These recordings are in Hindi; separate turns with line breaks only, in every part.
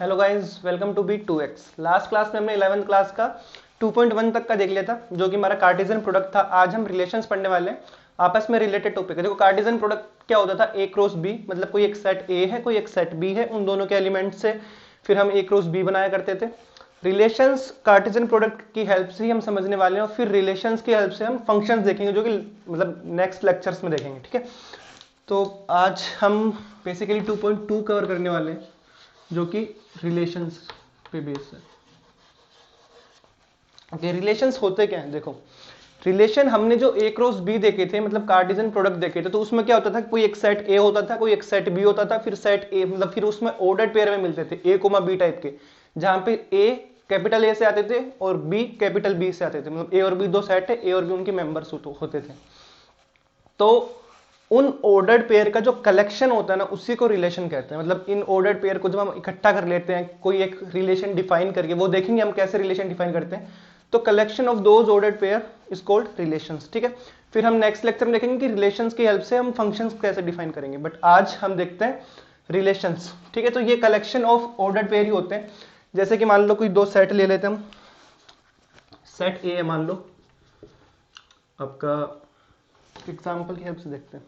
Hello guys, welcome to B 2x। Last class में हमने 11th क्लास का 2.1 तक का देख लिया था, जो कि हमारा कार्टेशियन प्रोडक्ट था। आज हम रिलेशंस पढ़ने वाले हैं, आपस में रिलेटेड टॉपिक है। देखो, कार्टेशियन प्रोडक्ट क्या होता था, ए क्रॉस बी, मतलब कोई एक सेट ए है, कोई एक सेट बी है, उन दोनों के एलिमेंट से फिर हम ए क्रॉस बी बनाया करते थे। रिलेशंस कार्टेशियन प्रोडक्ट की हेल्प से ही हम समझने वाले हैं, और फिर रिलेशंस की हेल्प से हम फंक्शंस देखेंगे, जो कि मतलब नेक्स्ट लेक्चर्स में देखेंगे। ठीक है, तो आज हम बेसिकली 2.2 कवर करने वाले हैं, जो कि रिलेशंस पे बेस्ड है। ओके, रिलेशंस होते क्या हैं? देखो, रिलेशन हमने जो ए क्रॉस बी देखे थे, मतलब कार्टेशियन प्रोडक्ट देखे थे, तो उसमें क्या होता था, कोई एक सेट ए होता था, कोई एक सेट बी होता था, फिर सेट ए मतलब फिर उसमें ऑर्डर्ड पेयर में मिलते थे, ए कोमा बी टाइप के, जहां पे ए कैपिटल ए से आते थे और बी कैपिटल बी से आते थे। मतलब ए और बी दो सेट है, ए और बी उनके मेंबर्स होते थे। तो उन ऑर्डर्ड पेयर का जो कलेक्शन होता है ना, उसी को रिलेशन कहते हैं। मतलब इन ऑर्डर्ड पेयर को जब हम इकट्ठा कर लेते हैं कोई एक रिलेशन डिफाइन करके, वो देखेंगे हम कैसे रिलेशन डिफाइन करते हैं। तो collection of those ordered pair is called relations. ठीक है, फिर हम नेक्स्ट लेक्चर में देखेंगे कि रिलेशंस की हेल्प से हम फंक्शंस कैसे डिफाइन करेंगे, बट आज हम देखते हैं रिलेशंस। ठीक है, तो ये कलेक्शन ऑफ ऑर्डर्ड पेयर ही होते हैं। जैसे कि मान लो कोई दो सेट ले लेते हैं हम, सेट ए है मान लो आपका, एग्जाम्पल की हेल्प से देखते हैं।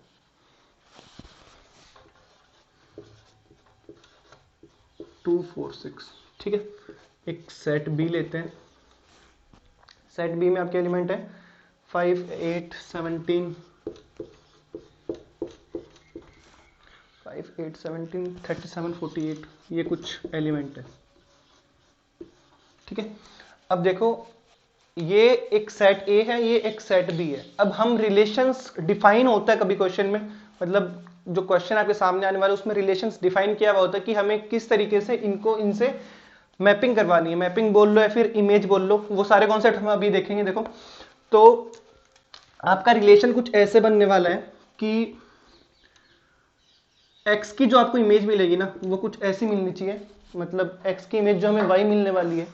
2 4 6। ठीक है, एक सेट बी लेते हैं। सेट बी में आपके एलिमेंट है 5 8 17, 5 8 17 37 48, ये कुछ एलिमेंट है। ठीक है, अब देखो, ये एक सेट ए है, ये एक सेट बी है। अब हम रिलेशंस डिफाइन होता है कभी क्वेश्चन में, मतलब जो क्वेश्चन आपके सामने आने वाला है उसमें रिलेशंस डिफाइन किया हुआ होता है कि हमें किस तरीके से इनको इनसे मैपिंग करवानी है। मैपिंग बोल लो या फिर इमेज बोल लो, वो सारे कॉन्सेप्ट हम अभी देखेंगे। देखो, तो आपका रिलेशन कुछ ऐसे बनने वाला है कि x की जो आपको इमेज मिलेगी ना, वो कुछ ऐसी मिलनी चाहिए। मतलब x की इमेज जो हमें y मिलने वाली है,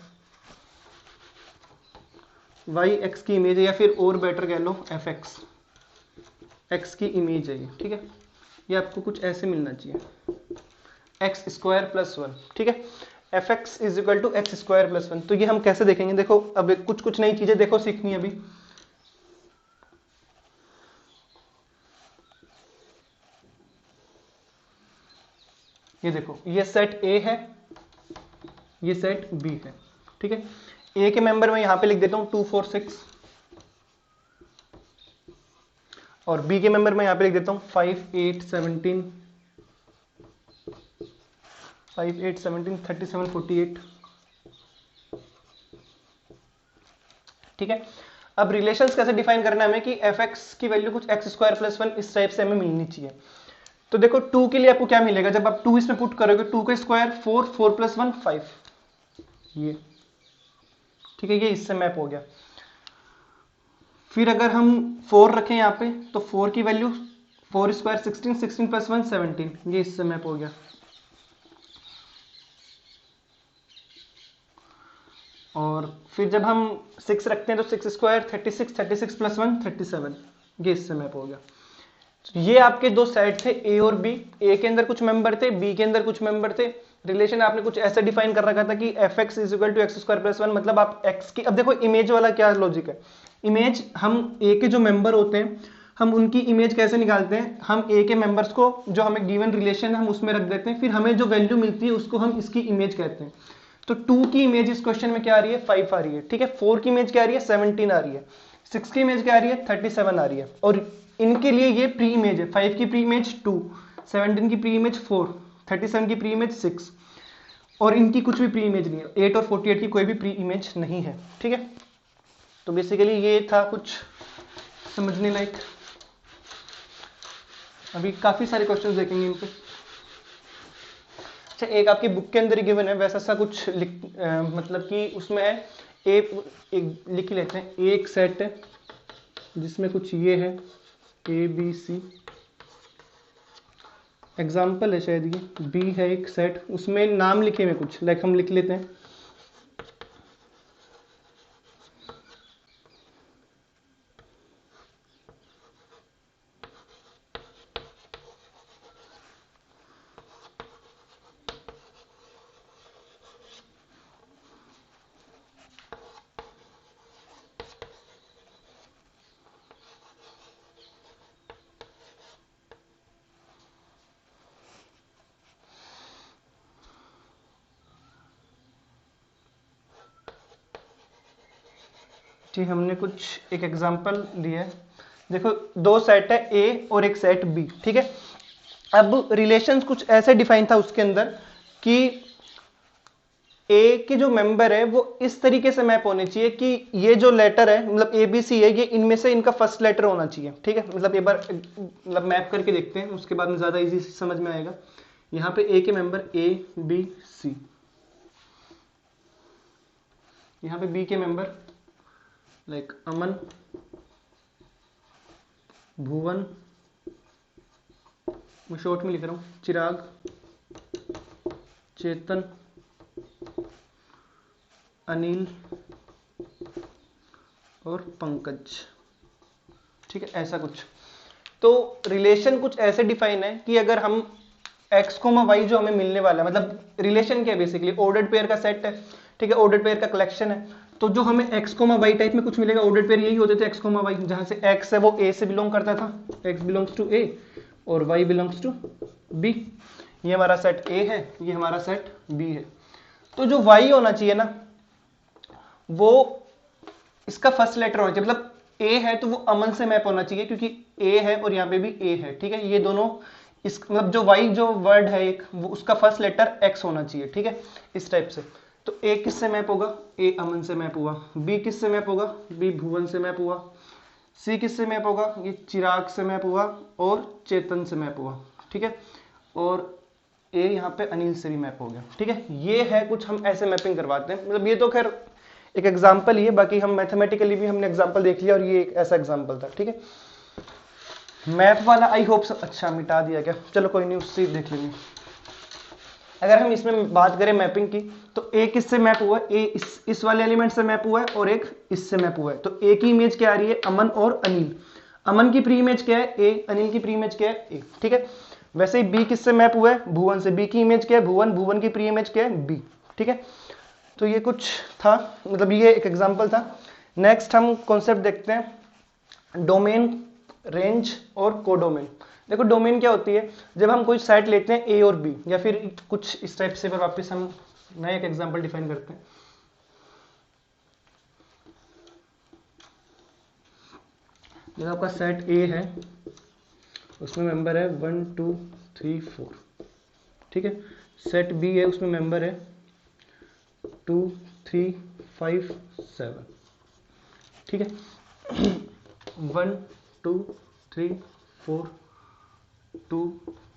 y x की इमेज है, या फिर और बेटर कह लो fx x की इमेज है ये। ठीक है, ये आपको कुछ ऐसे मिलना चाहिए, x स्क्वायर प्लस 1। ठीक है, F X is equal to X square plus 1। तो ये हम कैसे देखेंगे? देखो, अब कुछ कुछ नई चीजें देखो सीखनी है अभी। ये देखो, ये सेट ए है, ये सेट बी है। ठीक है, ए के मेंबर में यहां पे लिख देता हूं 2 4 6, और बी के मेंबर में यहां पे लिख देता हूं 5 8 17, 5 8 17 37 48। ठीक है, अब रिलेशंस कैसे डिफाइन करना है हमें कि एफ एक्स की वैल्यू कुछ एक्स स्क्वायर प्लस 1 इस टाइप से हमें मिलनी चाहिए। तो देखो, 2 के लिए आपको क्या मिलेगा जब आप 2 इसमें पुट करोगे? 2 का स्क्वायर 4, 4 प्लस 1 5, ये। ठीक है, ये इससे मैप हो गया। फिर अगर हम 4 रखें यहाँ पे, तो 4 की वैल्यू 4 स्क्वायर 16, 16 प्लस 1 17, ये इससे मैप हो गया। और फिर जब हम 6 रखते हैं तो 6 स्क्वायर 36, 36 प्लस 1 37, ये इससे मैप हो गया। ये आपके दो सेट थे, ए और बी। ए के अंदर कुछ मेंबर थे, बी के अंदर कुछ मेंबर थे। रिलेशन आपने कुछ ऐसे डिफाइन कर रखा था कि F X is equal to X square plus 1, मतलब आप एक्स की, अब देखो इमेज वाला क्या लॉजिक है। इमेज, हम ए के जो मेंबर होते हैं, हम उनकी इमेज कैसे निकालते हैं? हम ए के मेंबर्स को, जो हमें गिवन रिलेशन है, हम उसमें रख देते हैं, फिर हमें जो वैल्यू मिलती है उसको हम इसकी इमेज कहते हैं। तो 2 की इमेज इस क्वेश्चन में क्या आ रही है? 5 आ रही है। ठीक है, 4 की इमेज क्या आ रही है? 17 आ रही है। 6 की इमेज क्या आ रही है? 37 आ रही है। और इनके लिए ये प्री इमेज है। 5 की प्री इमेज 2, 17 की प्री इमेज 4, 37 की प्री इमेज 6, और इनकी कुछ भी प्री इमेज नहीं है। 8 और 48 की कोई भी प्री इमेज नहीं है। ठीक है, तो बेसिकली ये था कुछ समझने लायक। अभी काफी सारे क्वेश्चंस देखेंगे इन पे। अच्छा, एक आपकी बुक के अंदर ही गिवन है वैसा सा कुछ मतलब कि उसमें है एक लिख लेते हैं, एक सेट है जिसमें कुछ ये है ए बी सी, एग्जाम्पल है शायद ये, बी है एक सेट, उसमें नाम लिखे हुए कुछ, लाइक हम लिख लेते हैं जी हमने कुछ एक एग्जांपल लिया है। देखो दो सेट है ए और एक सेट बी, ठीक है। अब रिलेशंस कुछ ऐसे डिफाइन था उसके अंदर कि ए के जो मेंबर है वो इस तरीके से मैप होने चाहिए कि ये जो लेटर है मतलब ए बी सी है, ये इनमें से इनका फर्स्ट लेटर होना चाहिए, ठीक है। मतलब एक बार मतलब मैप करके देखते हैं, उसके बाद में ज्यादा इजी समझ में आएगा। यहाँ पे ए के मेंबर ए बी सी, यहाँ पे बी के मेंबर लाइक अमन, भुवन, मैं शॉर्ट में लिख रहा हूँ, चिराग, चेतन, अनिल और पंकज, ठीक है। ऐसा कुछ तो रिलेशन कुछ ऐसे डिफाइन है कि अगर हम x कोमा y जो हमें मिलने वाला है, मतलब रिलेशन क्या है बेसिकली ऑर्डर्ड पेयर का सेट है, ठीक है, ऑर्डर्ड पेयर का कलेक्शन है। तो जो हमें x कोमा y टाइप में कुछ मिलेगा, ऑर्डर्ड पेयर यही होते थे x कोमा y, जहां से x है वो a से बिलोंग करता था, x बिलोंग्स टू a और y बिलोंग्स टू b। ये हमारा सेट a है, ये हमारा सेट b है। तो जो y होना चाहिए ना वो इसका फर्स्ट लेटर होना चाहिए, मतलब a है तो वो अमन से मैप होना चाहिए क्योंकि a है और यहाँ पे भी a है, ठीक है। ये दोनों इस मतलब जो y जो वर्ड है एक, वो उसका फर्स्ट लेटर x होना चाहिए, ठीक है, इस टाइप से। तो a किससे मैप होगा, a अमन से मैप हुआ, b किससे मैप होगा, b भुवन से मैप हुआ, c किससे मैप होगा, ये चिराग से मैप हुआ और चेतन से मैप हुआ, ठीक है, और a यहाँ पे अनिल से भी मैप हो गया, ठीक है। ये है कुछ हम ऐसे मैपिंग करवाते हैं, मतलब ये तो खैर एक एग्जाम्पल ही है, बाकी हम मैथमेटिकली भी हमने एग्जाम्पल देख लिया और ये एक ऐसा एग्जाम्पल था, ठीक है। मैप वाला आई होप सब अच्छा मिटा दिया क्या, चलो कोई नहीं, उससे देख लेंगे। अगर हम इसमें बात करें मैपिंग की तो ए किससे मैप हुआ है, ए इस वाले एलिमेंट से मैप हुआ है और एक इससे मैप हुआ है। तो ए की इमेज क्या आ रही है, अमन और अनिल। अमन की प्री इमेज क्या है ए, अनिल की प्री इमेज क्या है ए, ठीक है। वैसे ही बी किससे मैप हुआ है, भुवन से, बी की इमेज क्या है भुवन, भुवन की प्री इमेज क्या है बी, ठीक है। तो ये कुछ था, मतलब ये एक एग्जांपल था। नेक्स्ट हम कॉन्सेप्ट देखते हैं डोमेन, रेंज और कोडोमेन। देखो डोमेन क्या होती है, जब हम कोई सेट लेते हैं ए और बी या फिर कुछ इस टाइप से, पर वापस हम नया एक एग्जांपल डिफाइन करते हैं। जब आपका सेट ए है उसमें मेंबर है 1 2 3 4, ठीक है। सेट बी है उसमें मेंबर है 2 3 5 7, ठीक है। 1 2 3 4 2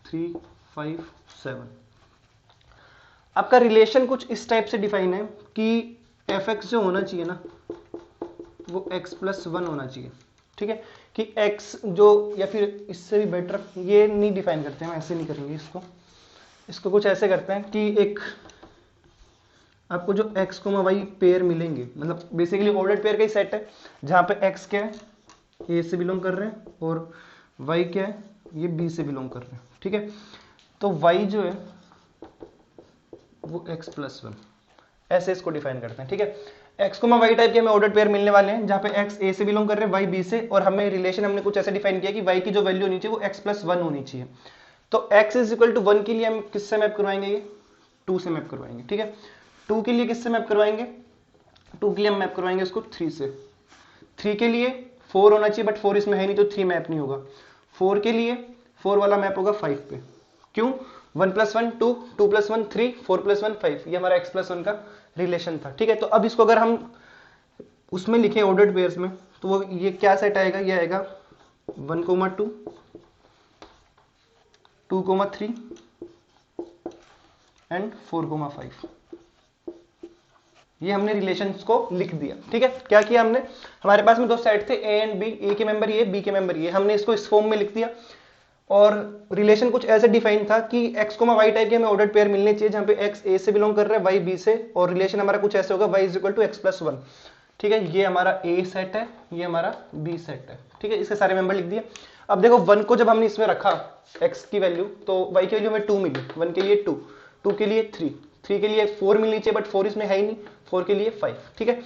3 5 7। आपका रिलेशन कुछ इस टाइप से डिफाइन है कि एफ एक्स जो होना चाहिए ना वो x प्लस 1 होना चाहिए, ठीक है। कि x जो, या फिर इससे भी बेटर, ये नहीं डिफाइन करते हैं, ऐसे नहीं करेंगे इसको, इसको कुछ ऐसे करते हैं कि एक आपको जो x कोमा y पेयर मिलेंगे, मतलब बेसिकली ऑर्डर्ड पेयर का ही सेट है जहां पे x क्या है a से बिलोंग कर रहे हैं और y क्या है ये b से बिलोंग कर रहे हैं, ठीक है। तो y जो है वो x प्लस 1, ऐसे इसको डिफाइन करते हैं, ठीक है। x कोमा y टाइप के हमें ऑर्डर्ड पेयर मिलने वाले हैं जहां पे x a से बिलोंग कर रहे हैं, y b से, और हमें रिलेशन हमने कुछ ऐसे डिफाइन किया कि y की जो वैल्यू होनी चाहिए वो x प्लस 1 होनी चाहिए। तो x इज इक्वल टू 1 के लिए हम किससे मैप करवाएंगे, ये 2 से मैप करवाएंगे, ठीक है। 2 के लिए किससे मैप करवाएंगे, 2 के लिए हम मैप करवाएंगे उसको 3 से। 3 के लिए 4 होना चाहिए, बट 4 इसमें है नहीं तो 3 मैप नहीं होगा। 4 के लिए 4 वाला मैप होगा 5 पे, क्यों, 1 प्लस 1 2, 2 प्लस 1 3, 4 प्लस 1 5, ये हमारा x प्लस 1 का रिलेशन था, ठीक है। तो अब इसको अगर हम उसमें लिखें ऑर्डर्ड पेयर्स में तो वो ये क्या सेट आएगा, ये आएगा 1 कोमा 2, 2 कोमा 3 एंड 4 कोमा 5। ये हमने रिलेशंस को लिख दिया, ठीक है। क्या किया हमने, हमारे पास में दो सेट थे ए एंड बी, ए के मेंबर ये, बी के मेंबर ये, हमने इसको इस फॉर्म में लिख दिया। और रिलेशन कुछ ऐसे डिफाइन था कि x कोमा y टाइप के हमें ऑर्डर्ड पेयर मिलने चाहिए जहां पे x a से बिलोंग कर रहा है, y b से, और रिलेशन हमारा कुछ ऐसे होगा y is equal to x plus 1, ठीक है। ये हमारा a सेट है, ये हमारा b सेट है, ठीक है। इसके सारे मेंबर लिख दिए। अब देखो 1 को जब हमने इसमें रखा x की वैल्यू, तो y की वैल्यू हमें 2 मिली, 1 के लिए 2, 2 के लिए 3, 3 के लिए 4 मिलनी चाहिए, बट 4 इसमें है ही नहीं, 4 के लिए 5, ठीक है।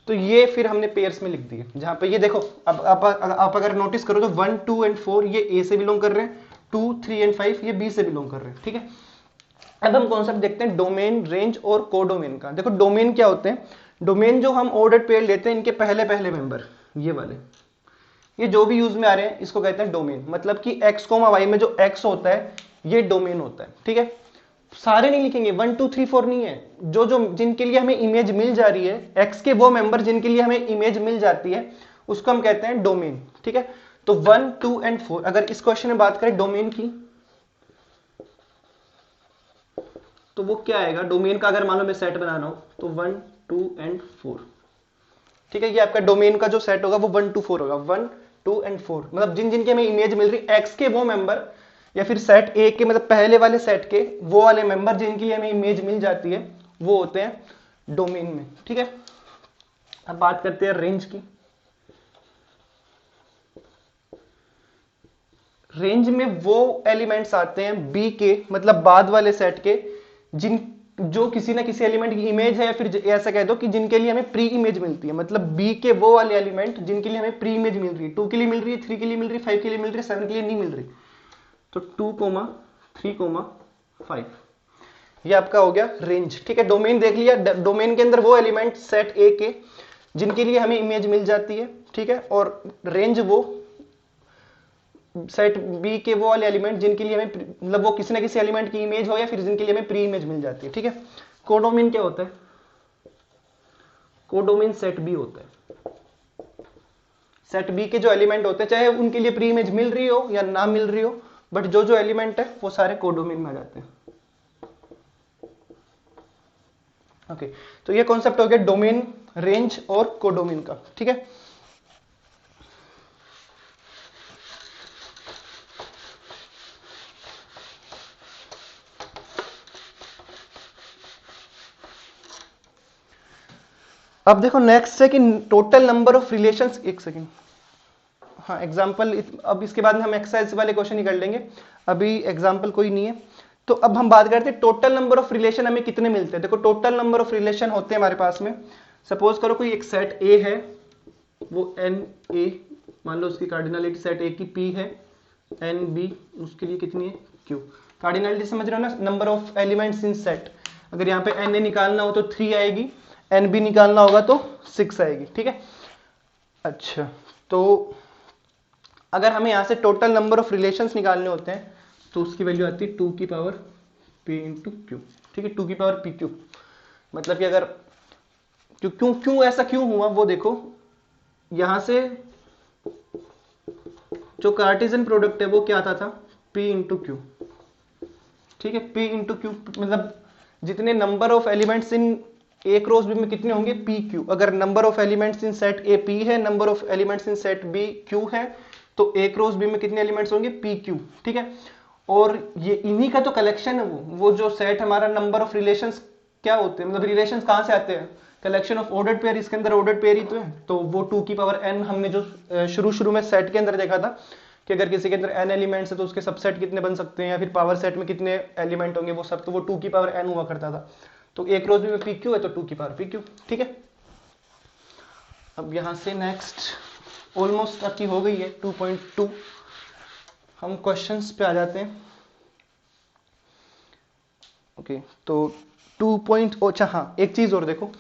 तो ये फिर हमने पेयर्स में लिख दिए, जहां पे ये देखो अब आप अगर नोटिस करो तो 1 2 एंड 4 ये a से बिलोंग कर रहे हैं, 2 3 एंड 5 ये बी से बिलोंग कर रहे हैं, ठीक है। अब हम कॉन्सेप्ट देखते हैं डोमेन, रेंज और कोडोमेन का। देखो डोमेन क्या होते हैं, डोमेन जो हम ऑर्डर्ड पेयर लेते हैं, इनके पहले पहले मेंबर ये वाले, ये जो भी यूज में आ रहे हैं इसको कहते हैं डोमेन। मतलब कि x, y में जो x होता है ये डोमेन होता है। ठीक है, सारे नहीं लिखेंगे, 1 2 3 4 नहीं है, जो जो जिनके लिए हमें इमेज मिल जा रही है, x के वो मेंबर जिनके लिए हमें इमेज मिल जाती है उसको हम कहते हैं डोमेन। ठीक है, तो 1 2 एंड 4, अगर इस क्वेश्चन में बात करें डोमेन की तो वो क्या आएगा, डोमेन का अगर मान लो मैं सेट बनाना हो तो 1 2 एंड 4। ठीक है, ये आपका डोमेन का जो सेट होगा वो 1 2 4 होगा, 1 2 एंड 4, मतलब जिन जिनके हमें इमेज मिल रही एक्स के वो मेंबर, या फिर सेट ए के मतलब पहले वाले सेट के वो वाले मेंबर जिनके लिए हमें इमेज मिल जाती है वो होते हैं डोमेन में। ठीक है, अब बात करते हैं रेंज की। रेंज में वो एलिमेंट्स आते हैं बी के मतलब बाद वाले सेट के जिन जो किसी ना किसी एलिमेंट की इमेज है, या फिर ऐसा कह दो कि जिनके लिए हमें प्री इमेज मिलती है। मतलब बी के वो वाले एलिमेंट जिनके लिए हमें प्री इमेज मिल रही है, 2 के लिए मिल रही है, 3 के लिए मिल रही है, 5 के लिए मिल रही है, 7 के लिए नहीं मिल रही। तो 2, 3, 5 ये आपका हो गया रेंज। ठीक है, डोमेन देख लिया, डोमेन के अंदर वो एलिमेंट सेट ए के जिनके लिए हमें इमेज मिल जाती है। ठीक है, और रेंज वो सेट बी के वो वाले एलिमेंट जिनके लिए हमें मतलब वो किसी ना किसी एलिमेंट की इमेज हो या फिर जिनके लिए हमें प्री इमेज मिल जाती है। ठीक है, कोडोमेन क्या होता है, कोडोमेन सेट बी होता है। सेट बी के जो एलिमेंट होते हैं चाहे उनके लिए प्री इमेज मिल रही हो या ना मिल रही हो, बट जो जो एलिमेंट है वो सारे कोडोमेन में आ जाते हैं। ओके, तो ये कॉन्सेप्ट हो गया डोमेन, रेंज और कोडोमेन का। ठीक है, अब देखो नेक्स्ट है कि टोटल नंबर ऑफ रिलेशंस, एक सेकेंड, हाँ एग्जाम्पल, अब इसके बाद में हम एक्सरसाइज वाले क्वेश्चन ही कर लेंगे, अभी एग्जाम्पल कोई नहीं है। तो अब हम बात करते हैं टोटल नंबर ऑफ रिलेशन हमें कितने मिलते हैं। देखो टोटल नंबर ऑफ रिलेशन होते हैं हमारे पास में, सपोज करो कोई एक सेट ए है, वो एन ए, मान लो उसकी कार्डिनलिटी सेट ए की पी है, एन बी उसके लिए कितनी है क्यू। कार्डिनलिटी समझ रहे हो ना, number of elements in set. अगर यहाँ पे एन ए निकालना हो तो 3 आएगी, एन बी निकालना होगा तो 6 आएगी। ठीक है, अच्छा तो अगर हमें यहां से टोटल नंबर ऑफ रिलेशंस निकालने होते हैं तो उसकी वैल्यू आती है 2 की पावर p इंटू क्यू। ठीक है, 2 की पावर p क्यू, मतलब कि अगर क्यों क्यों ऐसा क्यों हुआ वो देखो, यहां से जो कार्टेशियन प्रोडक्ट है वो क्या आता था p इंटू क्यू। ठीक है, p इंटू क्यू मतलब जितने number of elements in A cross B में कितने होंगे पी क्यू। अगर number of elements in set A P है, number of elements in set B Q है, तो ए क्रॉस बी में कितने एलिमेंट्स होंगे पी क्यू। ठीक है, और ये इन्हीं का तो कलेक्शन है, वो जो सेट हमारा नंबर ऑफ रिलेशंस क्या होते हैं, मतलब रिलेशंस कहां से आते हैं, कलेक्शन ऑफ ऑर्डर्ड पेयर, इसके अंदर ऑर्डर्ड पेयर ही तो है। तो वो 2 की पावर n हमने जो शुरू में सेट के अंदर देखा था कि अगर किसी के अंदर n एलिमेंट्स है तो उसके सबसेट कितने बन सकते हैं या फिर पावर सेट में कितने एलिमेंट होंगे वो सब, तो वो 2 की पावर n हुआ करता था। तो एक रोज में पी क्यू है तो 2 की पावर पी क्यू। ठीक है, अब यहां से नेक्स्ट ऑलमोस्ट आपकी हो गई है 2.2, हम क्वेश्चंस पे आ जाते हैं। ओके, तो 2. अच्छा हाँ, एक चीज और देखो,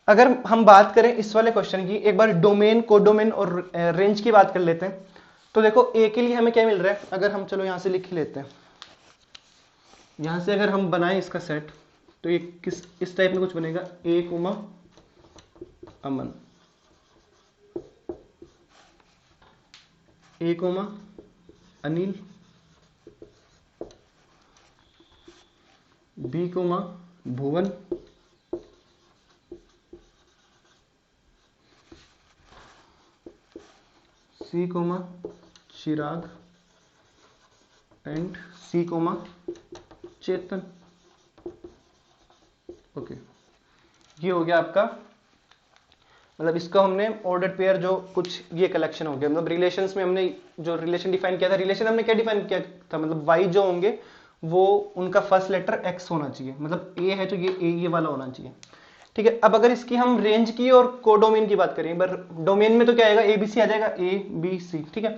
अगर हम बात करें इस वाले क्वेश्चन की, एक बार डोमेन, कोडोमेन और रेंज की बात कर लेते हैं। तो देखो ए के लिए हमें क्या मिल रहा है, अगर हम चलो यहां से लिख लेते हैं, यहां से अगर हम बनाएं इसका सेट तो ये किस इस टाइप में कुछ बनेगा, A comma Aman, A comma Anil, B comma Bhuvan, C comma Chirag and C comma Chetan. Okay, ये हो गया आपका, मतलब इसका हमने ऑर्डर्ड पेयर जो कुछ ये कलेक्शन हो गया। मतलब रिलेशंस में हमने जो रिलेशन डिफाइन किया था, रिलेशन हमने क्या डिफाइन किया था, मतलब वाई जो होंगे वो उनका फर्स्ट लेटर एक्स होना चाहिए, मतलब ए है तो ये वाला होना चाहिए। ठीक है, अब अगर इसकी हम रेंज की और कोडोमेन की बात करें, एक बार डोमेन में तो क्या आएगा, ए बी सी आ जाएगा, ए बी सी। ठीक है,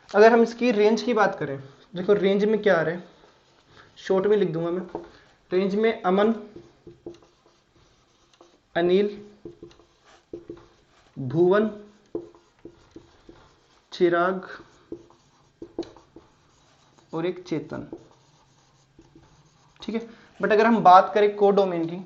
अगर हम इसकी रेंज की बात करें, देखो रेंज में क्या आ रहा है, शॉर्ट में लिख दूंगा मैं, रेंज में अमन अनिल, भुवन, चिराग और एक चेतन। ठीक है, बट अगर हम बात करें कोडोमेन की,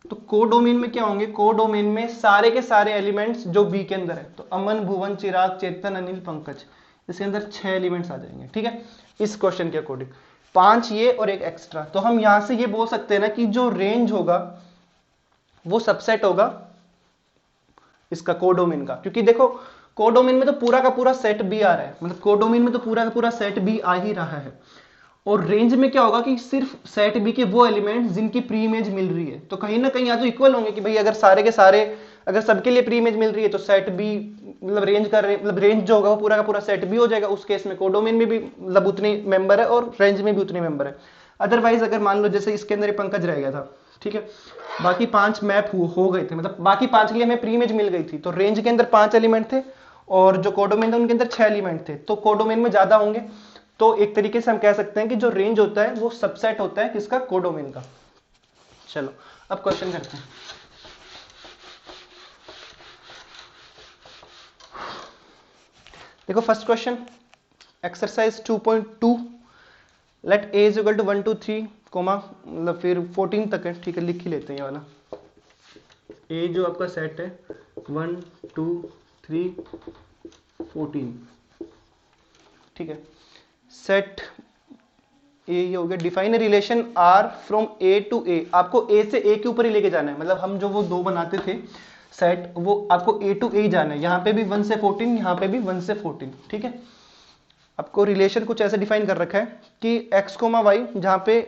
तो कोडोमेन में क्या होंगे, कोडोमेन में सारे के सारे एलिमेंट्स जो बी के अंदर है, तो अमन, भुवन, चिराग, चेतन, अनिल, पंकज, इसके अंदर 6 एलिमेंट्स आ जाएंगे। ठीक है, इस क्वेश्चन के अकॉर्डिंग 5 ये और एक एक्स्ट्रा। तो हम यहां से ये बोल सकते हैं ना कि जो रेंज होगा वो सबसेट होगा इसका कोडोमेन का, क्योंकि देखो कोडोमेन में तो पूरा का पूरा सेट बी आ रहा है, मतलब कोडोमेन में तो पूरा का पूरा सेट बी आ ही रहा है। और रेंज में क्या होगा कि सिर्फ सेट बी के वो एलिमेंट्स जिनकी प्री इमेज मिल रही है, तो कहीं ना कहीं यहाँ तो इक्वल होंगे कि भाई अगर सारे के सारे अगर सबके लिए प्री इमेज मिल रही है तो सेट बी मतलब रेंज का मतलब रेंज जो होगा वो पूरा का पूरा सेट बी हो जाएगा। उस केस में कोडोमेन में भी मतलब उतनी मेंबर है और रेंज में भी उतनी मेंबर है। अदरवाइज अगर मान लो जैसे इसके अंदर पंकज रह गया था, ठीक है, बाकी 5 मैप हो गए थे, मतलब बाकी 5 के लिए हमें प्री इमेज मिल गई थी, तो रेंज के अंदर 5 एलिमेंट थे और जो कोडोमेन था उनके अंदर 6 एलिमेंट थे, तो कोडोमेन में ज्यादा होंगे। तो एक तरीके से हम कह सकते हैं कि जो रेंज होता है वो सबसेट होता है किसका, कोडोमेन का। चलो अब क्वेश्चन करते हैं। देखो first question, exercise 2.2, let A is equal to 1 2 3 comma मतलब फिर 14 तक है। ठीक है, लिख ही लेते हैं ये वाला। ए जो आपका सेट है 1 2 3 14, ठीक है। सेट ए ये हो गया। Define A relation R from A to A, आपको ए से ए के ऊपर ही लेके जाना है, मतलब हम जो वो दो बनाते थे सेट, वो आपको ए टू ए ही जाना है। यहाँ पे भी 1 से 14, यहाँ पे भी 1 से 14, ठीक है। आपको रिलेशन कुछ ऐसे डिफाइन कर रखा है कि x कोमा y, जहाँ पे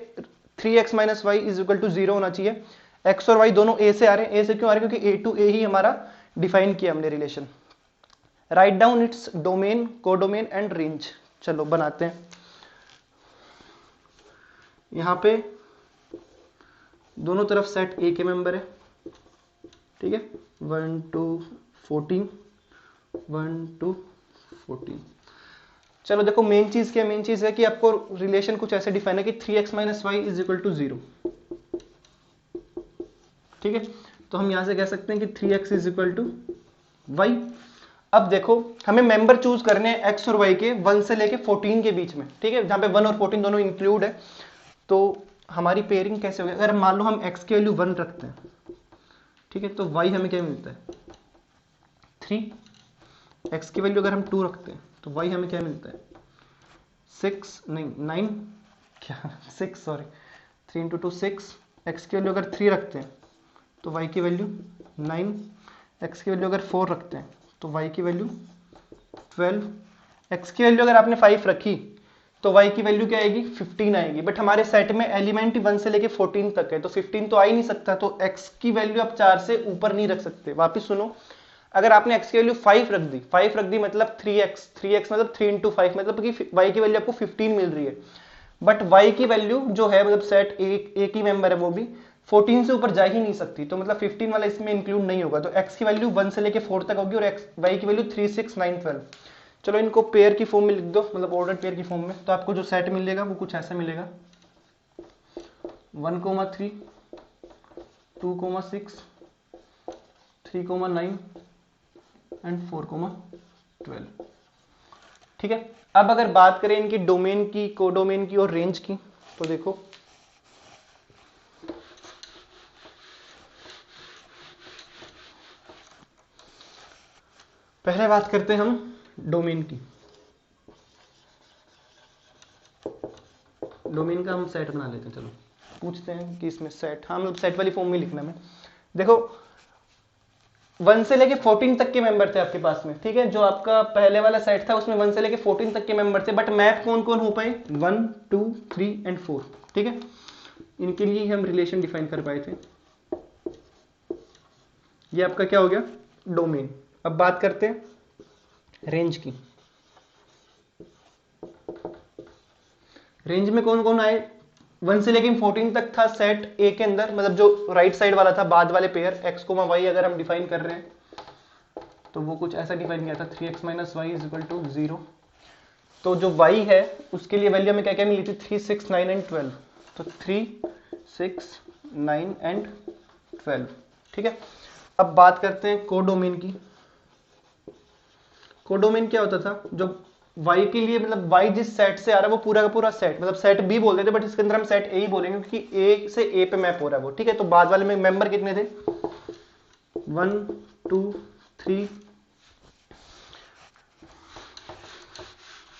3x minus Y is equal to 0 होना चाहिए। x और y दोनों a से आ रहे हैं। a से क्यों आ रहे हैं, क्योंकि a टू a ही हमारा डिफाइन किया हमने relation. Write down its domain, codomain and range. चलो बनाते हैं। यहाँ पे दोनों तरफ सेट a के मेंबर है, ठीक है, 1 to 14, 1 to 14। चलो देखो मेन चीज क्या है, मेन चीज है कि आपको रिलेशन कुछ ऐसे डिफाइन है कि 3x minus Y is equal to 0, ठीक है। तो हम यहां से कह सकते हैं कि 3x is equal to Y. अब देखो हमें मेंबर चूज करने हैं x और y के 1 से लेके 14 के बीच में, ठीक है, जहां पे 1 और 14 दोनों इंक्लूड है। तो हमारी पेयरिंग कैसे होगी, अगर मान लो हम x की वैल्यू 1 रखते हैं, ठीक है, तो y हमें क्या मिलता है 3। x की वैल्यू अगर हम 2 रखते हैं तो y हमें क्या मिलता है 6, नहीं 9, क्या 6 सॉरी, 3 इंटू 2 6। x की वैल्यू अगर 3 रखते हैं तो y की वैल्यू 9। x की वैल्यू अगर 4 रखते हैं तो y की वैल्यू 12। x की वैल्यू अगर आपने 5 रखी तो y की वैल्यू क्या आएगी 15 आएगी। बट हमारे सेट में एलिमेंट 1 से लेके 14 तक है, तो 15 तो आ ही नहीं सकता, तो x की वैल्यू आप 4 से ऊपर नहीं रख सकते। वापिस सुनो, अगर आपने x की वैल्यू 5 रख दी, 5 रख दी मतलब 3x मतलब 3 इंटू 5, मतलब कि y की वैल्यू आपको 15 मिल रही है। बट y की वैल्यू जो है मतलब सेट एक ही मेंबर है वो भी 14 से ऊपर जा ही नहीं सकती, तो मतलब 15 वाला इसमें इंक्लूड नहीं होगा। तो x की वैल्यू 1 से लेके 4 तक होगी और y की वैल्यू 3 6 9 12। चलो इनको पेयर की फॉर्म में लिख दो, मतलब ऑर्डर पेयर की फॉर्म में, तो आपको जो सेट मिलेगा वो कुछ ऐसा मिलेगा 1,3 2,6 3,9 एंड 4,12, ठीक है। अब अगर बात करें इनकी डोमेन की, कोडोमेन की और रेंज की, तो देखो पहले बात करते हैं हम डोमेन की। डोमेन का हम सेट बना लेते हैं। चलो पूछते हैं कि इसमें सेट, हाँ मतलब सेट वाली फॉर्म में लिखना में। देखो 1 से लेके 14 तक के मेंबर थे आपके पास में, ठीक है, जो आपका पहले वाला सेट था उसमें 1 से लेके 14 तक के मेंबर थे, बट मैप कौन कौन हो पाए 1 2 3 एंड 4, ठीक है। इनके लिए हम रिलेशन डिफाइन कर पाए थे। ये आपका क्या हो गया डोमेन। अब बात करते हैं रेंज की। रेंज में कौन कौन आए, 1 से लेके 14 तक था सेट ए के अंदर, मतलब जो राइट साइड वाला था बाद वाले पेयर x कोमा y अगर हम डिफाइन कर रहे हैं तो वो कुछ ऐसा डिफाइन किया था 3x minus Y is equal to 0। तो जो y है उसके लिए वैल्यू हमें क्या क्या मिली थी 3 6 9 एंड 12। तो 3 6 9 एंड 12। ठीक है, अब बात करते हैं कोडोमेन की। कोडोमेन क्या होता था, जो y के लिए मतलब y जिस सेट से आ रहा है वो पूरा का पूरा सेट, मतलब सेट b बोल देते, बट इसके अंदर हम सेट a ही बोलेंगे क्योंकि a से a पे मैप हो रहा है वो। ठीक है, तो बाद वाले में मेंबर कितने थे, 1 2 3,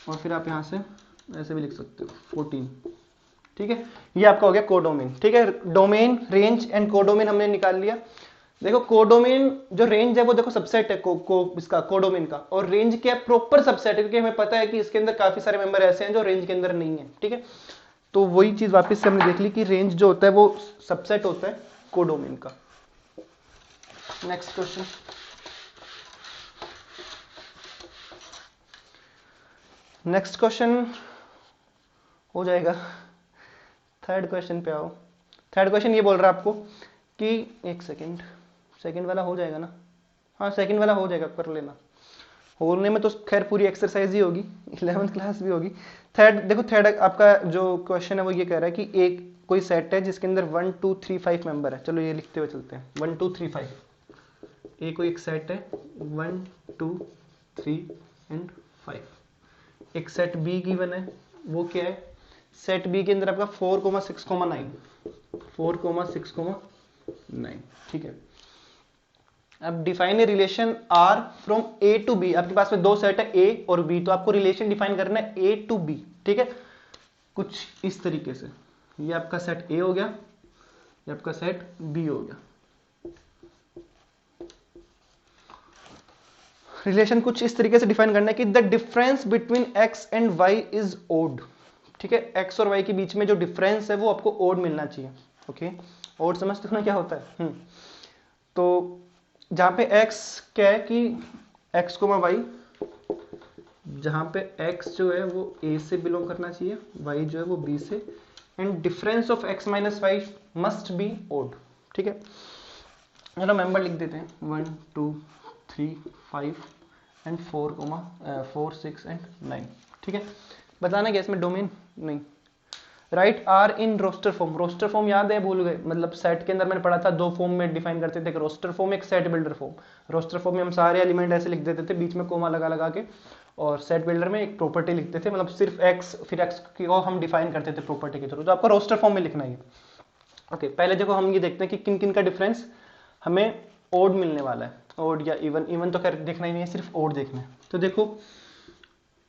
और फिर आप यहां से ऐसे भी लिख सकते हो 14। ठीक है, ये आपका हो गया कोडोमेन। ठीक है, डोमेन, रेंज एंड कोडोमेन हमने निकाल लिया। देखो कोडोमेन जो रेंज है वो देखो सबसेट है इसका कोडोमेन का, और रेंज क्या है, प्रॉपर सबसेट है, क्योंकि हमें पता है कि इसके अंदर काफी सारे मेंबर ऐसे हैं जो रेंज के अंदर नहीं है। ठीक है, तो वही चीज वापस से हमने देख ली कि रेंज जो होता है वो सबसेट होता है कोडोमेन का। नेक्स्ट क्वेश्चन, नेक्स्ट क्वेश्चन हो जाएगा, थर्ड क्वेश्चन पे आओ। थर्ड क्वेश्चन ये बोल रहा है आपको कि एक सेकंड वाला हो जाएगा ना, हाँ सेकंड वाला हो जाएगा, कर लेना। होने में तो खैर पूरी एक्सरसाइज ही होगी, 11th क्लास भी होगी। थर्ड देखो, थर्ड आपका जो क्वेश्चन है वो ये कह रहा है कि एक कोई सेट है जिसके अंदर 1 2 3 5 मेंबर है। चलो ये लिखते हुए चलते हैं, 1 2 3 5। एक कोई एक सेट है 1 2 3 एंड 5। एक सेट बी गिवन है, वो क्या है, सेट बी के अंदर आपका 4 6 9, 4 6 9। ठीक है, अब define A relation R from A to B. आपके पास में दो सेट है ए और बी, तो आपको रिलेशन डिफाइन करना है ए टू बी। ठीक है, कुछ इस तरीके से, ये आपका सेट ए हो गया, ये आपका सेट बी हो गया। रिलेशन कुछ इस तरीके से डिफाइन करना है कि the difference between X and Y is odd. ठीक है, एक्स और वाई के बीच में जो डिफरेंस है वो आपको ओड मिलना चाहिए। ओके, ओड समझते हो ना क्या होता है। तो जहां पे x क्या है कि x को वाई, जहां पे x जो है वो a से बिलोंग करना चाहिए, y जो है वो b से, and difference of x minus Y must be odd. ठीक है, चलो मेंबर लिख देते हैं 1 2 3 5 एंड 4 6 एंड 9। ठीक है, बताना क्या इसमें डोमेन नहीं, right R in roster form. Roster form याद है, भूल गए, मतलब सेट के अंदर मैंने पढ़ा था दो फॉर्म में डिफाइन करते थे, एक रोस्टर फॉर्म एक set builder form. Roster form में हम सारे एलिमेंट ऐसे लिख देते थे बीच में कोमा लगा लगा के, और सेट बिल्डर में एक प्रॉपर्टी लिखते थे, मतलब सिर्फ एक्स फिर एक्स को हम डिफाइन करते थे प्रॉपर्टी के थ्रू। तो आपको रोस्टर फॉर्म में लिखना है। ओके, पहले देखो हम ये देखते हैं कि किन किन का डिफरेंस हमें ओड मिलने वाला है, ओड या इवन। इवन तो खैर देखना ही नहीं है, सिर्फ ओड देखना है। तो देखो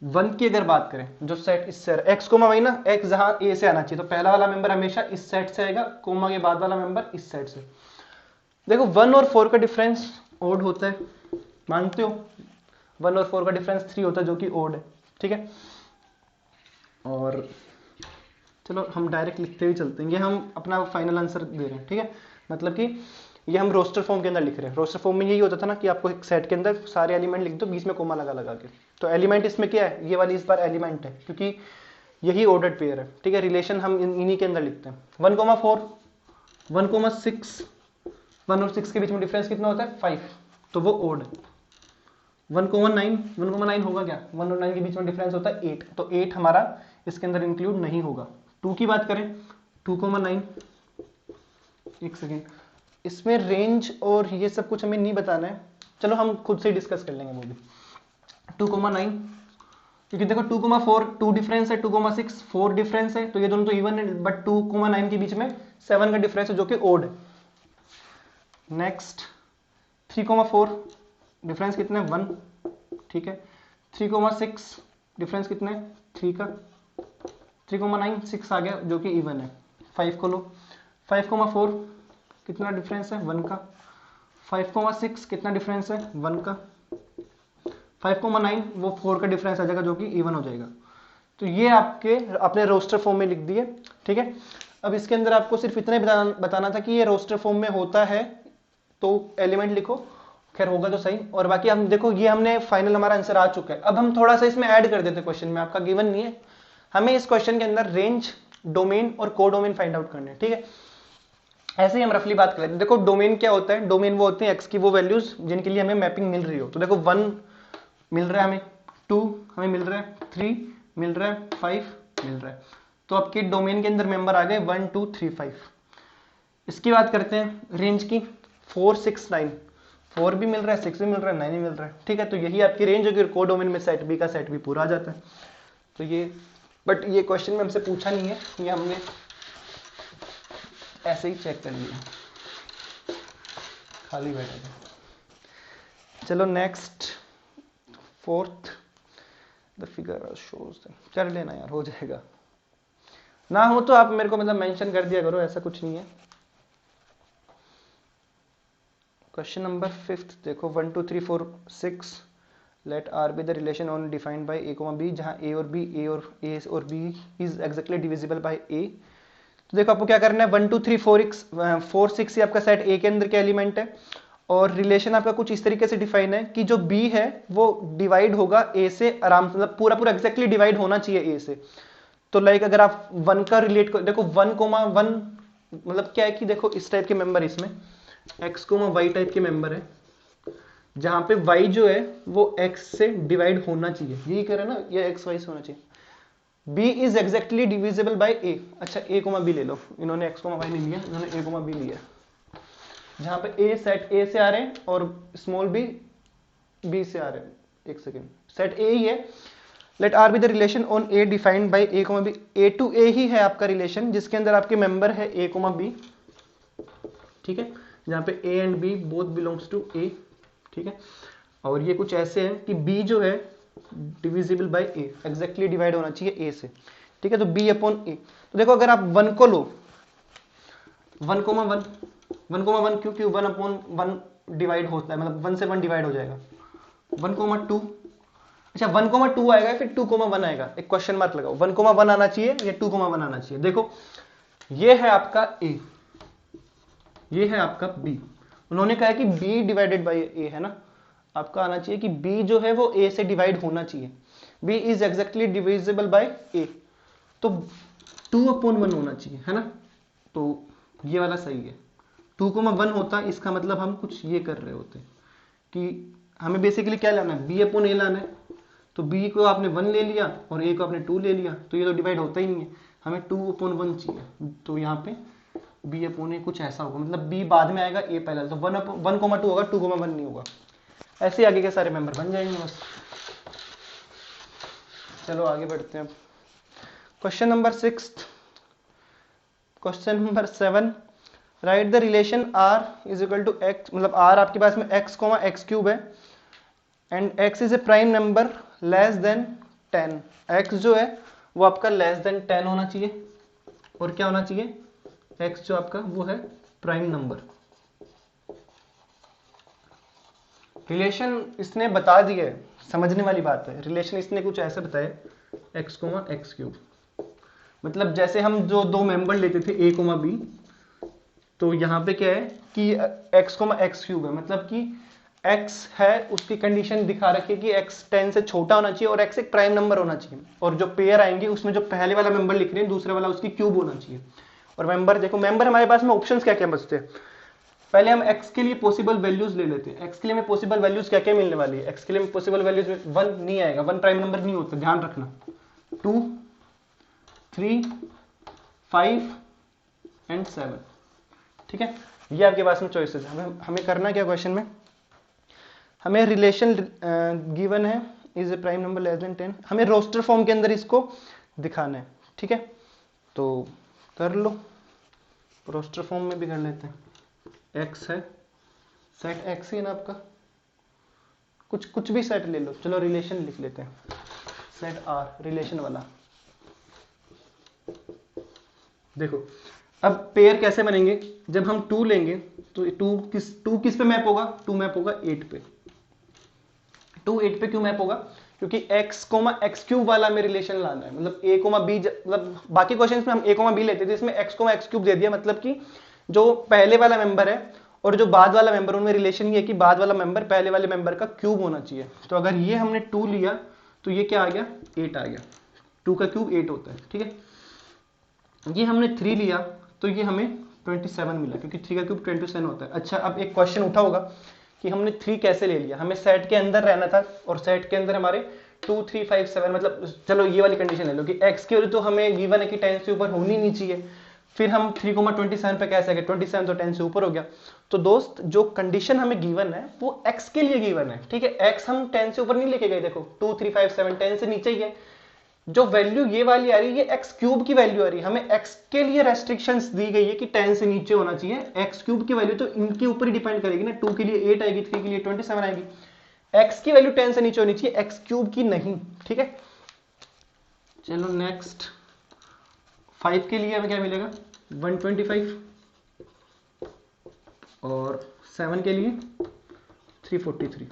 1 की अगर बात करें, जो सेट इस सेट एक्स कोमा वाई ना, एक्स जहां ए से आना चाहिए, तो पहला वाला मेंबर हमेशा इस सेट से आएगा, कोमा के बाद वाला मेंबर इस सेट से। देखो 1 और 4 का डिफरेंस ओड होता है, मानते हो? 1 और 4 का डिफरेंस 3 होता है जो कि ओड है। ठीक है, और चलो हम डायरेक्ट लिखते हुए चलते हैं, ये हम अपना फाइनल आंसर दे रहे हैं। ठीक है, मतलब कि ये हम रोस्टर फॉर्म के अंदर लिख रहे हैं। रोस्टर फॉर्म में यही होता था ना कि आपको एक सेट के अंदर सारे एलिमेंट लिख दो, बीच में कोमा लगा लगा के। तो एलिमेंट इसमें क्या है, ये वाली इस बार एलिमेंट है, क्योंकि यही ऑर्डर्ड पेयर है। ठीक है, रिलेशन हम इन्हीं के अंदर लिखते हैं। 1 4 1 6, 1 और 6 के बीच में डिफरेंस कितना होता है 5, तो वो ओड है। 1 9 होगा क्या, 1 और 9 के बीच में डिफरेंस होता है 8, तो 8 हमारा इसके अंदर इंक्लूड नहीं होगा। 2 की बात करें, 2 9, एक सेकेंड, इसमें रेंज और ये सब कुछ हमें नहीं बताना है, चलो हम खुद से डिस्कस कर लेंगे वो भी। 2 9, क्योंकि देखो 2 4 2 डिफरेंस है, 2 6 4 डिफरेंस है, तो ये दोनों तो इवन है, बट 2 9 के बीच में 7 का डिफरेंस है जो कि ओड है। नेक्स्ट 3 4 डिफरेंस कितना है 1। ठीक है, 3 6 डिफरेंस कितना है 3 का, 3 9 6 आ गया जो कि इवन है। 5 को लो, 5 4 कितना डिफरेंस है 1 का, 5 6 कितना डिफरेंस है 1 का, 5 9 वो 4 का डिफरेंस आ जाएगा जो कि इवन हो जाएगा। तो ये आपके अपने रोस्टर फॉर्म में लिख दिए। ठीक है, अब इसके अंदर आपको सिर्फ इतना ही बताना था कि ये रोस्टर फॉर्म में होता है, तो एलिमेंट लिखो, खैर होगा तो सही। और बाकी हम देखो ये हमने फाइनल हमारा आंसर आ चुका है। अब हम थोड़ा सा इसमें ऐड कर देते क्वेश्चन में, आपका गिवन नहीं है, हमें इस क्वेश्चन के अंदर रेंज, डोमेन और कोडोमेन फाइंड आउट करने हैं। ठीक है, ऐसे ही हम रफली बात करें। देखो डोमेन क्या होता है, डोमेन वो होते हैं एक्स की वो वैल्यूज जिनके लिए हमें मैपिंग मिल रही हो। तो देखो 1 मिल रहा है हमें, 2 हमें मिल रहा है, 3 मिल रहा है, 5 मिल रहा है, तो आपके डोमेन के अंदर मेंबर आ गए 1 2 3 5। इसकी बात करते हैं रेंज की, 4 6 9, 4 भी मिल रहा है, 6 भी मिल रहा है, 9 भी मिल रहा है, ठीक है। तो यही आपकी रेंज होगी, कोडोमेन में सेट बी का सेट भी पूरा आ जाता है। तो ये, बट ये क्वेश्चन में हमसे पूछा नहीं है, ये हमने ऐसे ही चेक कर लिया, खाली बैठा था। चलो next, fourth, the figure shows, कर लेना यार, हो जाएगा। ना हो तो आप मेरे को मतलब मेंशन कर दिया करो, ऐसा कुछ नहीं है। क्वेश्चन नंबर 5 देखो, 1 2 3 4 6, let R be the relation on defined by A comma B, जहां ए और B is exactly divisible by A. तो देखो आपको क्या करना है, 1 2 3 4 6 ये आपका सेट ए के अंदर के एलिमेंट है, और रिलेशन आपका कुछ इस तरीके से डिफाइन है कि जो बी है वो डिवाइड होगा ए से आराम से, मतलब पूरा पूरा एग्जैक्टली डिवाइड होना चाहिए ए से। तो लाइक अगर आप 1 का रिलेट कर देखो, 1 कोमा 1 मतलब क्या है कि देखो इस टाइप के मेंबर, इसमें x कोमा y टाइप के मेंबर है, जहां पे y जो है वो x से डिवाइड होना चाहिए, यही कह रहे हैं ना, ये x y से होना चाहिए। b is exactly divisible bye a। अच्छा a कोमा b ले लो, इन्होंने x कोमा y नहीं लिया, इन्होंने a कोमा b लिया, जहां पे a सेट a से आ रहे हैं और स्मॉल b b से आ रहे हैं। एक सेकेंड, सेट a ही है, let R be the relation on A defined by A comma B. A to A ही है आपका रिलेशन, जिसके अंदर आपके मेंबर है ए कोमा बी, ठीक है, जहां पे A and B both belongs to A, ठीक है। और ये कुछ ऐसे है कि बी जो है divisible by A, exactly divide होना चाहिए ए से, ठीक है। तो बी अपॉन ए, तो देखो अगर आप 1 को लो, 1 कोमा 1, 1 कोमा 1 क्योंकि 1 अपॉन 1 डिवाइड होता है, मतलब 1 से 1 डिवाइड हो जाएगा। 1 कोमा 2, अच्छा 1 कोमा 2 आएगा, फिर 2 कोमा 1 आएगा, एक क्वेश्चन मार्क लगाओ, 1 कोमा 1 आना चाहिए या 2 कोमा 1 आना चाहिए। देखो ये है आपका a, ये है आपका b, उन्होंने कहा कि b डिवाइडेड बाय a है ना, आपका आना चाहिए कि b जो है वो a से डिवाइड होना चाहिए, b is exactly divisible bye a, तो 2 अपॉन 1 होना चाहिए, है ना। तो ये वाला सही है, 2 कोमा 1 होता, इसका मतलब हम कुछ ये कर रहे होते कि हमें बेसिकली क्या लाना है, b अपॉन a लाना है। तो b को आपने 1 ले लिया और a को आपने 2 ले लिया, तो ये तो डिवाइड होता ही नहीं है, हमें 2 अपॉन 1 चाहिए। तो यहाँ पे b अपॉन a कुछ ऐसा होगा, मतलब b बाद में आएगा, a पहले, तो 1 कोमा 2 होगा, 2 कोमा 1 नहीं होगा। ऐसे आगे के सारे मेंबर बन जाएंगे बस। चलो आगे बढ़ते हैं। Question number 6, question number 7, right the relation r is equal to x, मतलब r आपके पास में x कोमा x क्यूब है, and x is a prime number less than 10, x जो है वो आपका लेस देन 10 होना चाहिए, और क्या होना चाहिए, x जो आपका वो है प्राइम नंबर। रिलेशन इसने बता दिया है, समझने वाली बात है, रिलेशन इसने कुछ ऐसे बताया, x कोमा x क्यूब, मतलब जैसे हम जो दो मेंबर लेते थे a कोमा b, तो यहाँ पे क्या है कि x कोमा x क्यूब है, मतलब कि x है उसकी कंडीशन दिखा रखी है कि x 10 से छोटा होना चाहिए और x एक प्राइम नंबर होना चाहिए, और जो पेयर आएंगे उसमें जो पहले वाला मेंबर लिख रहे हैं दूसरे वाला उसकी क्यूब होना चाहिए। और मेंबर देखो, मेंबर हमारे पास में ऑप्शंस क्या क्या बचते हैं, पहले हम x के लिए पॉसिबल वैल्यूज ले लेते हैं। x के लिए हमें पॉसिबल वैल्यूज क्या क्या मिलने वाली है, x के लिए पॉसिबल वैल्यूज में 1 नहीं आएगा, 1 प्राइम नंबर नहीं होता, ध्यान रखना। 2 3 5 एंड 7, ठीक है, ये आपके पास में चॉइसेस है। हमें करना क्या, क्वेश्चन में हमें रिलेशन गिवन है is a prime number less than 10, हमें रोस्टर फॉर्म के अंदर इसको दिखाना है, ठीक है। तो कर लो, रोस्टर फॉर्म में भी कर लेते हैं। x है, सेट x ही है ना आपका, कुछ भी सेट ले लो, चलो रिलेशन लिख लेते हैं, सेट r रिलेशन वाला। देखो अब पेयर कैसे बनेंगे, जब हम 2 लेंगे तो 2 किस पे मैप होगा, 2 मैप होगा 8 पे। 2 8 पे क्यों मैप होगा, क्योंकि x कोमा x क्यूब वाला में रिलेशन लाना है, मतलब a कोमा b, मतलब बाकी क्वेश्चंस में हम a कोमा b लेते थे, इसमें x कोमा x क्यूब दे दिया, मतलब कि जो पहले वाला मेंबर है और जो बाद वाला मेंबर, उनमें रिलेशन ये है कि बाद वाला मेंबर पहले वाले मेंबर का क्यूब होना चाहिए। तो अगर ये हमने 2 लिया तो ये क्या आ गया, 8 आ गया, 2 का क्यूब 8 होता है, ठीक है। ये हमने 3 लिया तो ये हमें 27 मिला, क्योंकि 3 का क्यूब 27 होता है। अच्छा अब एक क्वेश्चन उठा होगा कि हमने 3 कैसे ले लिया, हमें सेट के अंदर रहना था और सेट के अंदर हमारे 2 3 5 7, मतलब चलो ये वाली कंडीशन ले लो कि x की वैल्यू तो हमें गिवन है कि 10 से ऊपर होनी नहीं चाहिए, फिर हम 3,27 पे कैसे गए, 27 तो 10 से ऊपर हो गया। तो दोस्त जो कंडीशन हमें गिवन है वो x के लिए गिवन है, ठीक है। x हम 10 से ऊपर नहीं लेके गए, देखो 2 3 5 7 10 से नीचे ही है। जो वैल्यू ये वाली आ रही है ये एक्स क्यूब की वैल्यू आ रही है, हमें एक्स के लिए रेस्ट्रिक्शंस दी गई है कि 10 से नीचे होना चाहिए। एक्स क्यूब की वैल्यू तो इनके ऊपर ही डिपेंड करेगी ना, 2 के लिए 8 आएगी, 3 के लिए 27 आएगी। एक्स की वैल्यू 10 से नीचे होनी चाहिए, एक्स क्यूब की नहीं, ठीक है। चलो नेक्स्ट 5 के लिए हमें क्या मिलेगा 125 और 7 के लिए 343।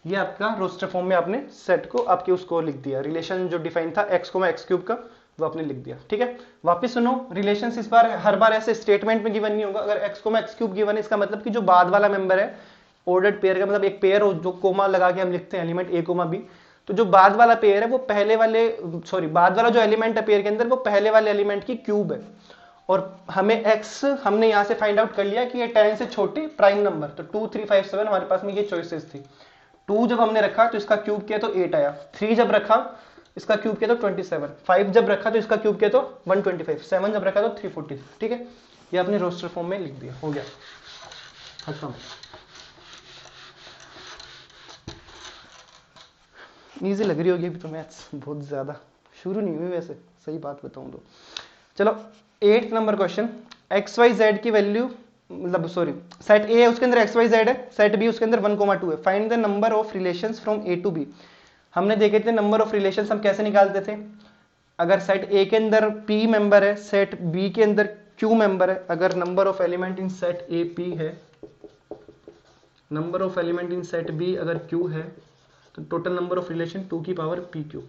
ये आपका रोस्टर फॉर्म में आपने सेट को आपके उसको लिख दिया, रिलेशन जो डिफाइन था x को x क्यूब का वो आपने लिख दिया, ठीक है। वापस सुनो, रिलेशन इस बार हर बार ऐसे स्टेटमेंट में गिवन नहीं होगा। अगर x को x क्यूब गिवन है इसका मतलब कि जो बाद वाला मेंबर है ऑर्डर्ड पेयर का, मतलब एक पेयर हो जो कोमा लगा के हम लिखते हैं एलिमेंट a कोमा b, तो जो बाद वाला पेयर है वो पहले वाले बाद वाला जो एलिमेंट है पेयर के अंदर वो पहले वाले एलिमेंट की क्यूब है। और हमें x हमने यहां से फाइंड आउट कर लिया कि ये 10 से छोटे प्राइम नंबर, तो 2 3 5 7 हमारे पास में ये चॉइसेस थी। 2 जब हमने रखा तो इसका क्यूब किया तो 8 आया, 3 जब रखा इसका क्यूब किया तो 27, 5 जब रखा तो इसका क्यूब किया तो 125, 7 जब रखा तो 340, ठीक है। ये आपने रोस्टर फॉर्म में लिख दिया, हो गया खत्म। इजी लग रही होगी अभी तो मैथ्स, बहुत ज्यादा शुरू नहीं हुई वैसे, सही बात बताऊं तो। चलो 8 number question, X Y Z की वैल्यू मतलब सेट ए है उसके अंदर एक्स वाई जेड है, सेट बी उसके अंदर 1,2 है, find the number of relations from A to B. हमने देखे थे नंबर ऑफ रिलेशंस हम कैसे निकालते थे, अगर सेट ए के अंदर p मेंबर है, सेट बी के अंदर q मेंबर है, अगर number of element in set A p है, number of element in set B अगर q है, तो टोटल नंबर ऑफ रिलेशन 2 की पावर pq।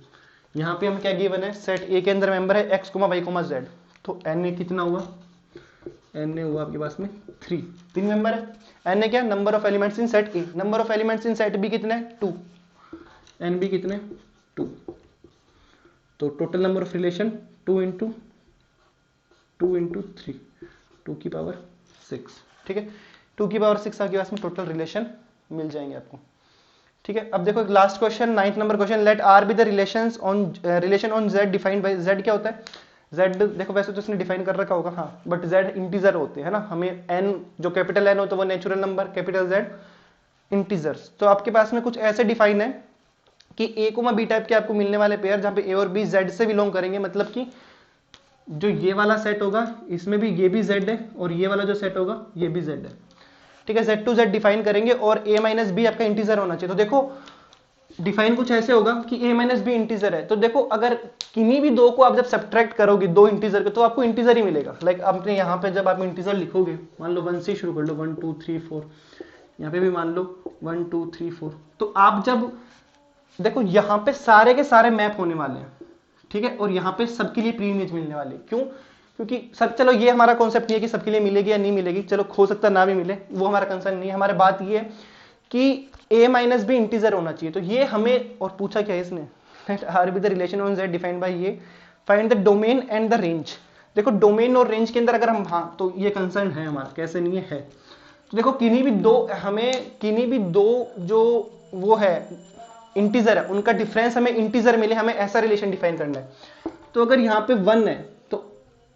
यहाँ पे हम क्या गिवन है, सेट ए के अंदर मेंबर है x, y, z, तो n ए कितना हुआ, n ए हुआ आपके पास में 3 मेंबर है। n ए क्या, number of elements in set A, number of elements in set B कितने 2, n बी कितने 2, तो total number of relation 2 into 3, 2 की पावर 6, ठीक है। 2 की पावर 6 आपके पास में टोटल रिलेशन मिल जाएंगे आपको, ठीक है। अब देखो एक last question 9th number question, let R be the relation on z defined by, z क्या होता है, z देखो वैसे तो इसने डिफाइन कर रखा होगा, हाँ, बट z इंटीजर होते हैं ना, हमें n जो कैपिटल n हो तो वो natural number, capital Z integers. तो आपके पास में कुछ ऐसे डिफाइन है कि a को b टाइप के आपको मिलने वाले पेयर जहां पे a और b z से बिलोंग करेंगे, मतलब कि जो ये वाला सेट होगा इसमें भी ये भी z है और ये वाला जो सेट होगा ये भी z है, ठीक है। z टू z डिफाइन करेंगे और a माइनस बी आपका इंटीजर होना चाहिए। तो देखो डिफाइन कुछ ऐसे होगा कि a माइनस बी इंटीजर है, तो देखो अगर किन्हीं भी दो को आप जब सब्ट्रैक्ट करोगे दो इंटीजर को तो आपको इंटीजर ही मिलेगा। लाइक आपने यहाँ पे जब आप इंटीजर लिखोगे, मान लो 1 से शुरू कर लो, 1 2 3 4, यहाँ पे भी मान लो 1 2 3 4, तो आप जब देखो यहाँ पे सारे के सारे मैप होने वाले हैं, ठीक है, और यहाँ पे सबके लिए प्री इमेज मिलने वाली है। क्यों, क्योंकि सब, चलो ये हमारा कॉन्सेप्ट नहीं है कि सबके लिए मिलेगी या नहीं मिलेगी, चलो हो सकता ना भी मिले, वो हमारा कंसर्न नहीं है। हमारी बात ये है कि a माइनस बी इंटीजर होना चाहिए। तो ये हमें, और पूछा क्या है इसने, let R be the relation on z defined by ये, find the domain and the range. देखो डोमेन और रेंज के अंदर अगर हम, हाँ, तो ये कंसर्न है हमारा, कैसे नहीं है। तो देखो किन्हीं भी दो, हमें किन्हीं भी दो जो वो है इंटीजर है उनका डिफरेंस हमें इंटीजर मिले, हमें ऐसा रिलेशन डिफाइन करना है। तो अगर यहाँ पे 1 है तो,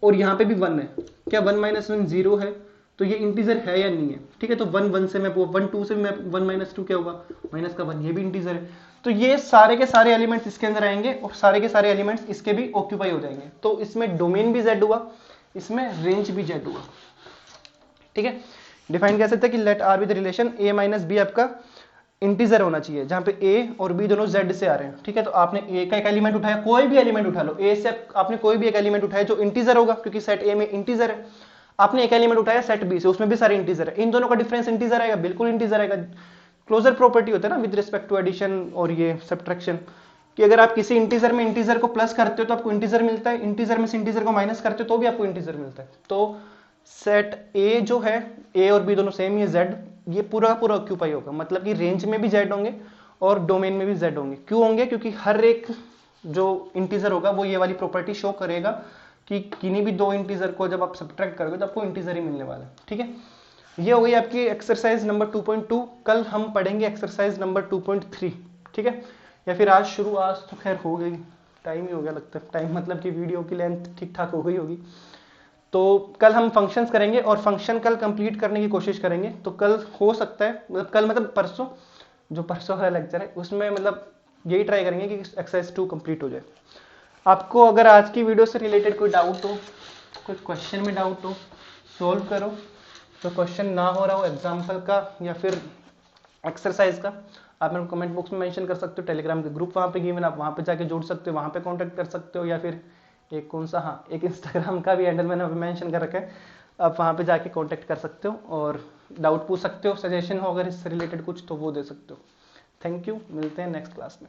और यहाँ पे भी 1 है, क्या 1 माइनस 1 0 है, तो ये इंटीजर है या नहीं है, ठीक है। तो 1 1 से मैं 1 2 से मैं 1 माइनस 2 क्या होगा माइनस का 1, ये भी इंटीजर है। तो ये सारे के सारे एलिमेंट्स इसके अंदर आएंगे और सारे के सारे एलिमेंट्स इसके भी ऑक्यूपाई हो जाएंगे। तो इसमें डोमेन भी z हुआ, इसमें रेंज भी z हुआ, ठीक है। डिफाइन कैसे था कि let R be the relation a minus B आपका इंटीजर होना चाहिए, जहां पे a और b दोनों z से आ रहे हैं, ठीक है। तो आपने a का एक एलिमेंट उठाया, कोई भी एलिमेंट उठा लो, a से आपने कोई भी एक एलिमेंट उठाया जो इंटीजर होगा, क्योंकि सेट a में इंटीजर है। आपने एक एलिमेंट उठाया सेट बी से, उसमें भी सारे इंटीजर है, इन दोनों का डिफरेंस इंटीजर आएगा, बिल्कुल इंटीजर आएगा। क्लोजर प्रॉपर्टी होता है ना विद रिस्पेक्ट टू एडिशन और ये सब्ट्रैक्शन, कि अगर आप किसी इंटीजर में इंटीजर को प्लस करते हो तो आपको इंटीजर मिलता है, इंटीजर में से इंटीजर को माइनस करते हो तो भी आपको इंटीजर मिलता है। तो सेट ए जो है, ए और बी दोनों सेम ही है, जेड, ये पूरा पूरा ऑक्यूपाई होगा, मतलब कि रेंज में भी जेड होंगे और डोमेन में भी जेड होंगे। क्यों होंगे, क्योंकि हर एक जो इंटीजर होगा वो ये वाली प्रॉपर्टी शो करेगा कि किन्हीं भी दो इंटीजर को जब आप सब्ट्रैक्ट करोगे तो आपको इंटीजर ही मिलने वाला है, ठीक है। ये हो गई आपकी एक्सरसाइज नंबर 2.2। कल हम पढ़ेंगे एक्सरसाइज नंबर 2.3, ठीक है, या फिर आज शुरू, आज तो खैर हो गई, टाइम ही हो गया लगता है, टाइम मतलब कि वीडियो की लेंथ ठीक ठाक हो गई होगी। तो कल हम फंक्शंस करेंगे और फंक्शन कल कंप्लीट करने की कोशिश करेंगे। तो कल हो सकता है, मतलब कल मतलब परसों, जो परसों का लेक्चर है उसमें मतलब यही ट्राई करेंगे कि एक्सरसाइज 2 कंप्लीट हो जाए। आपको अगर आज की वीडियो से रिलेटेड कोई डाउट हो, कुछ क्वेश्चन में डाउट हो, सोल्व करो, तो क्वेश्चन ना हो रहा हो एग्जाम्पल का या फिर एक्सरसाइज का, आप मेरे कमेंट बॉक्स में मेंशन कर सकते हो। टेलीग्राम के ग्रुप वहाँ पे गिवन, आप वहाँ पे जाके जुड़ सकते हो, वहाँ पे कांटेक्ट कर सकते हो, या फिर एक कौन सा, हाँ एक इंस्टाग्राम का भी हैंडल मैंने मेंशन कर रखा है, आप वहाँ पे जाके कांटेक्ट कर सकते हो और डाउट पूछ सकते हो। सजेशन हो अगर इससे रिलेटेड कुछ तो वो दे सकते हो। थैंक यू, मिलते हैं नेक्स्ट क्लास में।